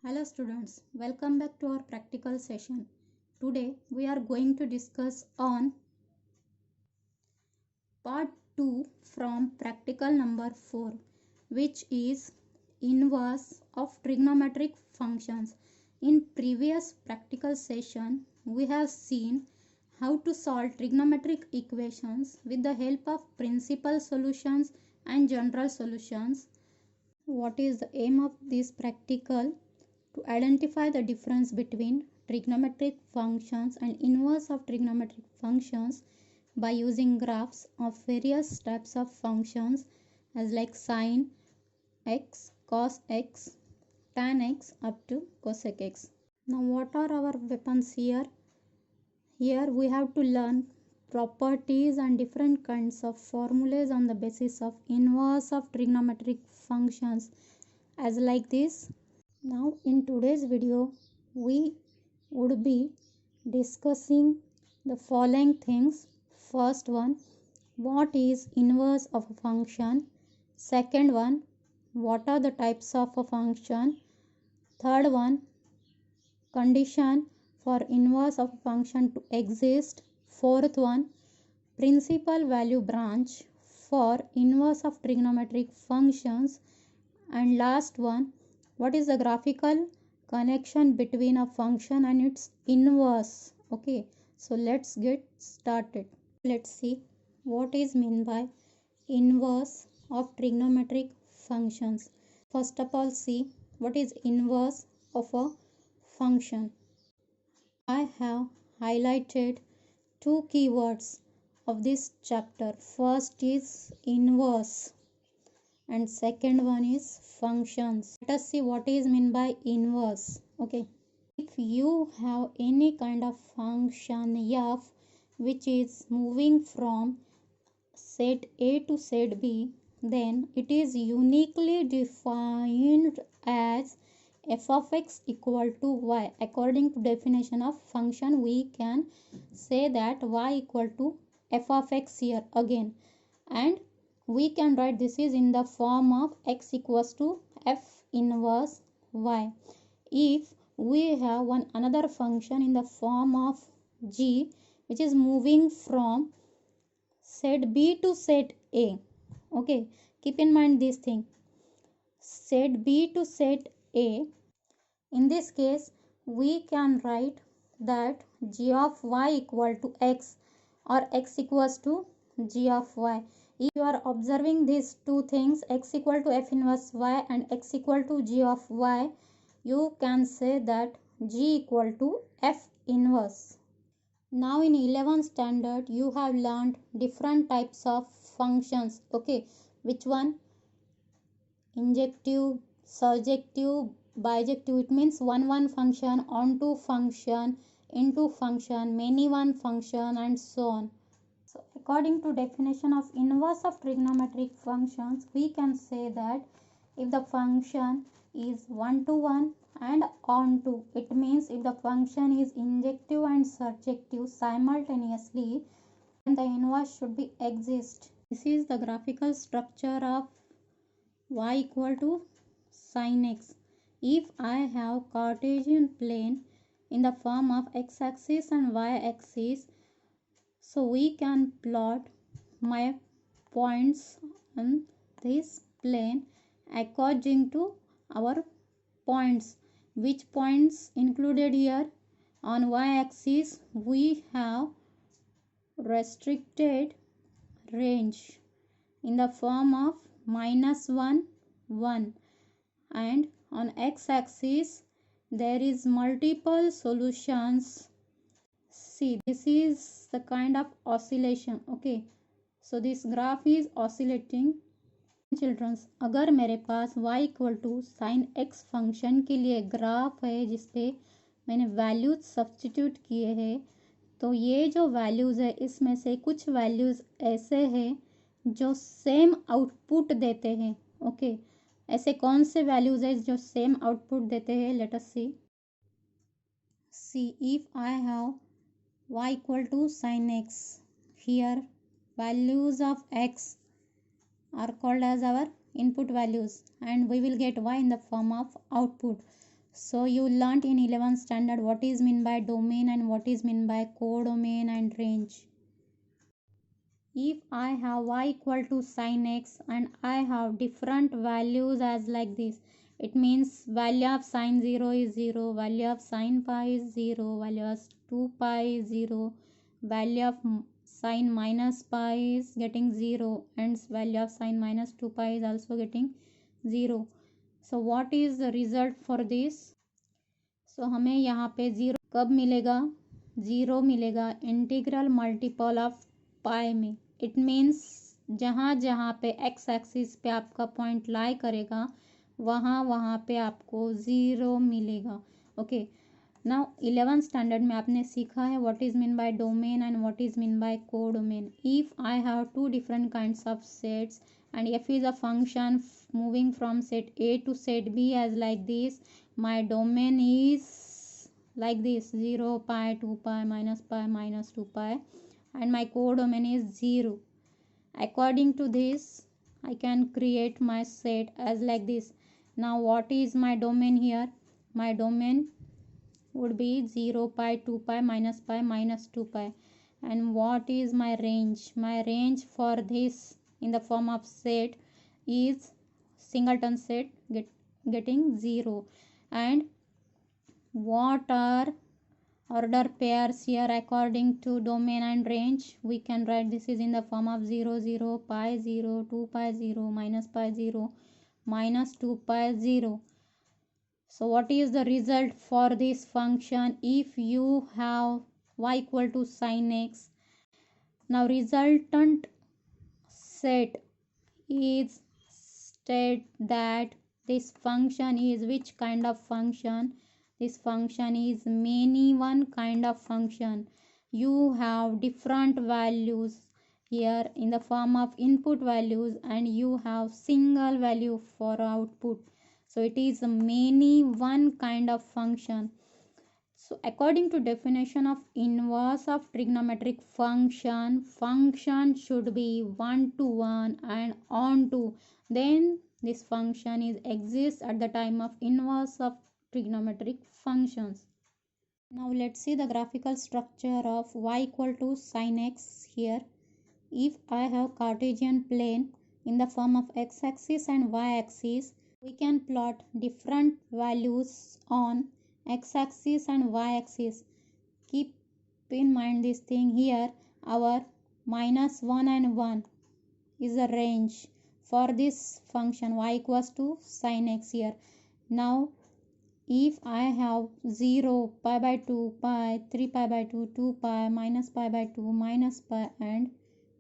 Hello students, welcome back to our practical session. Today we are going to discuss on part 2 from practical number 4, which is inverse of trigonometric functions. In previous practical session we have seen how to solve trigonometric equations with the help of principal solutions and general solutions. What is the aim of this practical? To identify the difference between trigonometric functions and inverse of trigonometric functions by using graphs of various types of functions as like sine x, cos x, tan x up to cosec x. Now what are our weapons here? Here we have to learn properties and different kinds of formulas on the basis of inverse of trigonometric functions as like this. Now in today's video we would be discussing the following things. First one, what is inverse of a function? Second one, what are the types of a function? Third one, condition for inverse of a function to exist. Fourth one, principal value branch for inverse of trigonometric functions. And last one, what is the graphical connection between a function and its inverse? Okay, so let's get started. Let's see what is meant by inverse of trigonometric functions. First of all, see what is inverse of a function. I have highlighted two keywords of this chapter. First is inverse and second one is functions. Let us see what is meant by inverse. Okay, if you have any kind of function f which is moving from set A to set B, then it is uniquely defined as f of x equal to y. According to definition of function, we can say that y equal to f of x here again, and we can write this is in the form of x equals to f inverse y. If we have one another function in the form of g which is moving from set B to set A, okay, keep in mind this thing, set B to set A. In this case we can write that g of y equal to x or x equals to g of y. If you are observing these two things, x equal to f inverse y and x equal to g of y, you can say that g equal to f inverse. Now in 11th standard you have learned different types of functions. Okay, which one? Injective, surjective, bijective. It means one function, onto function, into function, many one function, and so on. So according to definition of inverse of trigonometric functions, we can say that if the function is one to one and onto, it means if the function is injective and surjective simultaneously, then the inverse should be exist. This is the graphical structure of y equal to sin x. If I have Cartesian plane in the form of x-axis and y-axis, so we can plot my points on this plane according to our points. Which points included here? On y-axis we have restricted range in the form of -1, 1, and on x-axis there is multiple solutions. See, this is the kind of oscillation. Okay, so this graph is oscillating. Childrens, अगर मेरे पास y equal to sine x function के लिए graph है जिसपे मैंने values substitute किए हैं, तो ये जो वैल्यूज़ है इसमें से कुछ वैल्यूज़ ऐसे हैं जो सेम आउटपुट देते हैं. ओके, ऐसे कौन से वैल्यूज़ है जो सेम आउटपुट देते हैं? Let us see if I have y equal to sin x, here values of x are called as our input values and we will get y in the form of output. So you learnt in 11th standard what is mean by domain and what is mean by codomain and range. If I have y equal to sin x and I have different values as like this, it means value of sin 0 is 0, value of sin pi is 0, value of 2 pi is 0, value of sin minus pi is getting 0, and value of sin minus 2 pi is also getting 0. So what is the result for this? So हमें यहाँ पे 0 कब मिलेगा? 0 मिलेगा integral multiple of पाई में. It means जहाँ जहाँ पे एक्स एक्सिस पे आपका पॉइंट लाई करेगा वहाँ पे आपको 0 मिलेगा. ओके, नाउ 11th स्टैंडर्ड में आपने सीखा है what is mean by domain and what is mean by codomain. If I have two different kinds of sets and f is a function moving from set A to set B as like this, my domain is like this 0 pi 2 pi minus 2 pi and my codomain is 0. According to this I can create my set as like this. Now what is my domain here? My domain would be 0 pi 2 pi minus 2 pi. And what is my range? My range for this in the form of set is singleton set getting 0. And what are order pairs here according to domain and range? We can write this is in the form of 0 0 pi 0 2 pi 0 minus pi 0 minus 2 pi 0. So what is the result for this function if you have y equal to sin x? Now resultant set is state that this function is which kind of function? This function is many one kind of function. You have different values here in the form of input values and you have single value for output. So it is many one kind of function. So according to definition of inverse of trigonometric function, function should be 1 to 1 and on to. Then this function is exists at the time of inverse of trigonometric functions. Now let's see the graphical structure of y equal to sin x here. If I have Cartesian plane in the form of x-axis and y-axis, we can plot different values on x-axis and y-axis. Keep in mind this thing here. Our minus 1 and 1 is a range for this function y equals to sin x here. Now if I have 0, pi by 2, pi, 3 pi by 2, 2 pi, minus pi by 2, minus pi and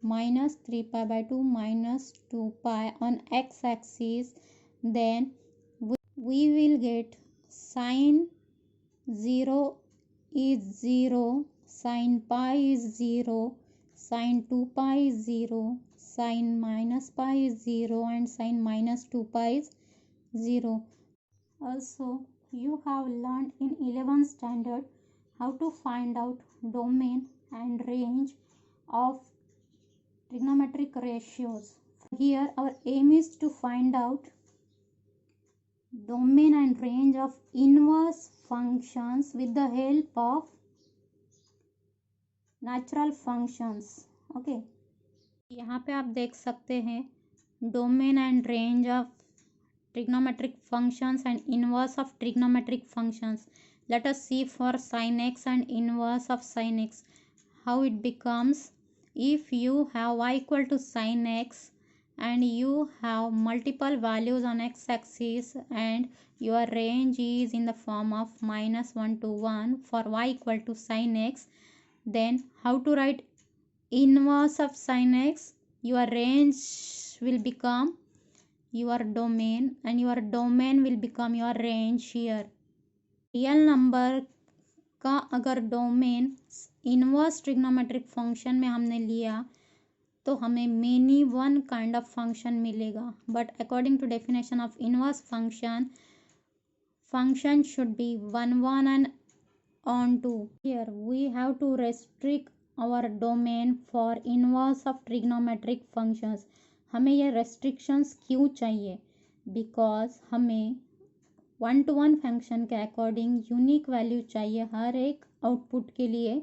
minus 3 pi by 2 minus 2 pi on x-axis, then we will get sin 0 is 0, sin pi is 0, sin 2 pi is 0, sin minus pi is 0 and sin minus 2 pi is 0. Also you have learned in 11th standard how to find out domain and range of trigonometric ratios. Here our aim is to find out domain and range of inverse functions with the help of natural functions. Okay, यहाँ पे आप देख सकते हैं domain and range of trigonometric functions and inverse of trigonometric functions. Let us see for sin x and inverse of sin x how it becomes. If you have y equal to sin x and you have multiple values on x-axis and your range is in the form of minus 1 to 1 for y equal to sin x, then how to write inverse of sin x? Your range will become your domain and your domain will become your range here. Real number का अगर domain inverse trigonometric function में हमने लिया तो हमें many one kind of function मिलेगा. But according to definition of inverse function should be 1 1 and on to. Here we have to restrict our domain for inverse of trigonometric functions. हमें ये restrictions क्यों चाहिए? Because हमें 1 to 1 function के according unique value चाहिए हर एक output के लिए।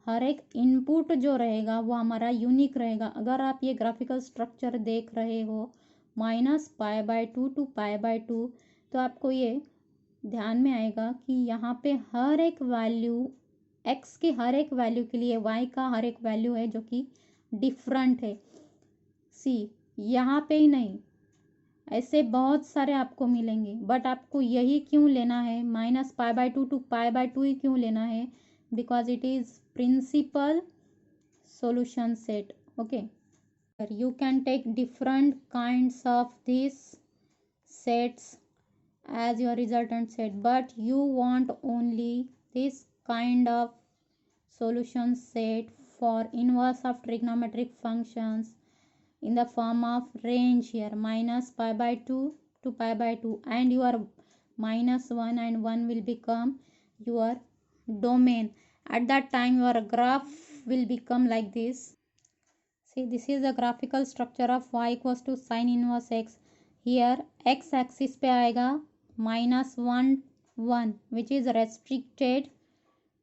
हर एक इनपुट जो रहेगा वो हमारा यूनिक रहेगा। अगर आप ये ग्राफिकल स्ट्रक्चर देख रहे हो -π/2 to π/2, तो आपको ये ध्यान में आएगा कि यहाँ पे हर एक वैल्यू x की हर एक वैल्यू के लिए y का हर एक वैल्यू है जो कि डिफरेंट है। सी यहाँ पे ही नहीं, ऐसे बहुत सारे आपको मिलेंगे, बट आपको यही क्यों लेना है -π/2 to π/2 ही क्यों लेना है? Because it is principal solution set. Okay, you can take different kinds of these sets as your resultant set, but you want only this kind of solution set for inverse of trigonometric functions in the form of range here -π/2 to π/2, and your -1 and 1 will become your domain. At that time your graph will become like this. See, this is the graphical structure of y equals to sin inverse x. Here x axis पे आएगा -1 1 which is restricted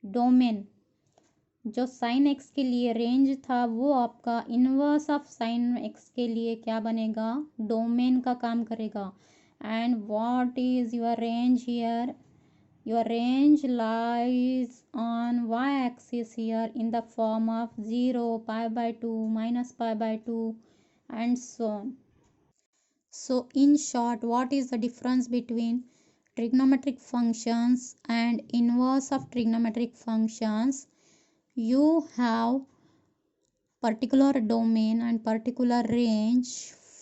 domain. जो sine x के लिए range था वो आपका inverse of sine x के लिए क्या बनेगा? डोमेन का काम करेगा. And what is your range here? Your range lies on Y axis here in the form of 0, π/2, -π/2 and so on. So in short, what is the difference between trigonometric functions and inverse of trigonometric functions? You have particular domain and particular range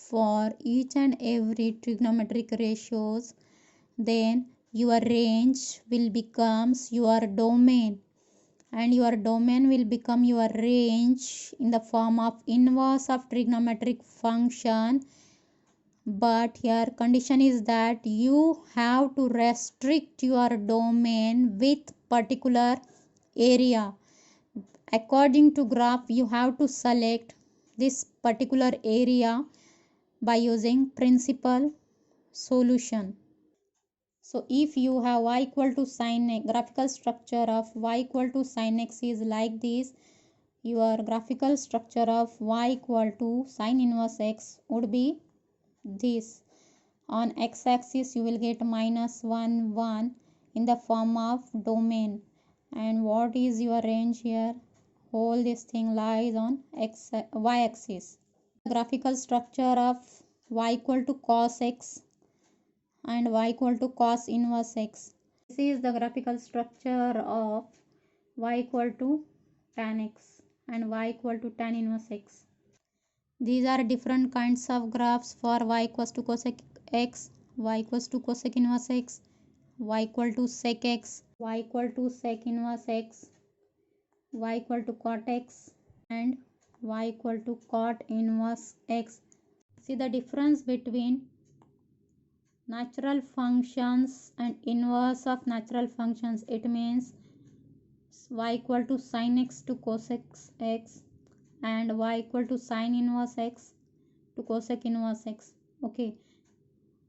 for each and every trigonometric ratios. Then your range will becomes your domain, and your domain will become your range in the form of inverse of trigonometric function. But here condition is that you have to restrict your domain with particular area. According to graph, you have to select this particular area by using principal solution. So if you have y equal to sin x, graphical structure of y equal to sin x is like this. Your graphical structure of y equal to sin inverse x would be this. On x axis you will get -1 1 in the form of domain. And what is your range here? Whole this thing lies on y axis. Graphical structure of y equal to cos x and y equal to cos inverse x. This is the graphical structure of y equal to tan x and y equal to tan inverse x. These are different kinds of graphs for y equals to cosec x, y equals to cosec inverse x, y equal to sec x, y equal to sec inverse x, y equal to cot x, and y equal to cot inverse x. See the difference between natural functions and inverse of natural functions. It means y equal to sin x to cosec x and y equal to sin inverse x to cosec inverse x. Okay,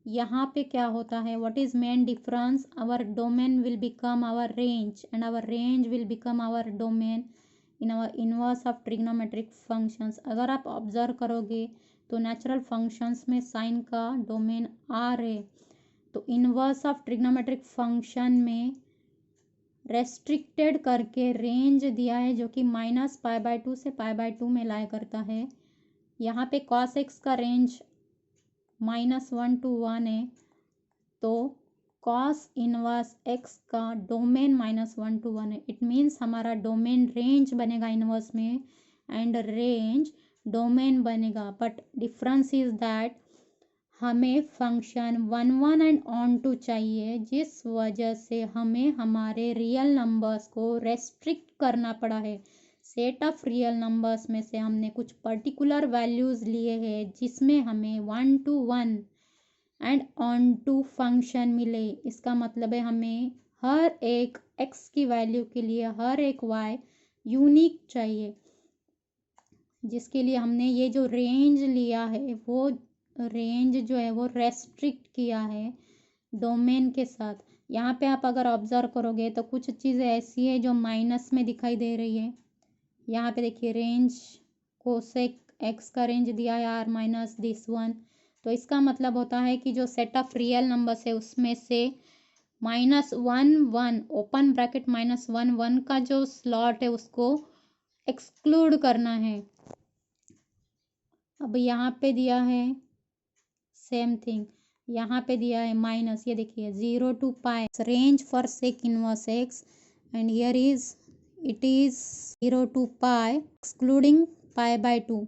यहाँ पे क्या होता है? What is main difference? Our domain will become our range and our range will become our domain in our inverse of trigonometric functions. अगर आप observe करोगे तो natural functions में साइन का डोमेन आर है, तो इनवर्स ऑफ ट्रिग्नोमेट्रिक फंक्शन में restricted करके रेंज दिया है जो कि -π/2 से π/2 में लाया करता है. यहाँ पे cos x का रेंज -1 to 1 है, तो cos इनवर्स x का डोमेन -1 to 1 है. इट मीन्स हमारा डोमेन रेंज बनेगा इनवर्स में एंड रेंज डोमेन बनेगा. बट डिफरेंस इज दैट हमें फंक्शन 1 1 एंड ऑन टू चाहिए, जिस वजह से हमें हमारे रियल नंबर्स को रेस्ट्रिक्ट करना पड़ा है. सेट ऑफ रियल नंबर्स में से हमने कुछ पर्टिकुलर वैल्यूज़ लिए हैं जिसमें हमें 1 to 1 and onto function मिले. इसका मतलब है हमें हर एक x की वैल्यू के लिए हर एक y यूनिक चाहिए, जिसके लिए हमने ये जो रेंज लिया है वो रेंज जो है वो रेस्ट्रिक्ट किया है. डोमेन के साथ। यहाँ पे आप अगर ऑब्जर्व करोगे तो कुछ चीज़ें ऐसी है जो माइनस में दिखाई दे रही है। यहाँ पे देखिए रेंज कोसेक एक्स का रेंज दिया है आर माइनस दिस वन, तो इसका मतलब होता है कि जो सेट ऑफ रियल नंबर्स है उसमें से -1 1 ओपन ब्रैकेट -1 1 का जो स्लॉट है उसको एक्सक्लूड करना है। अब यहाँ पे दिया है सेम थिंग, यहाँ पे दिया है माइनस, ये देखिए 0 to pi range for sec inverse X and here is it is 0 to pi excluding pi by 2।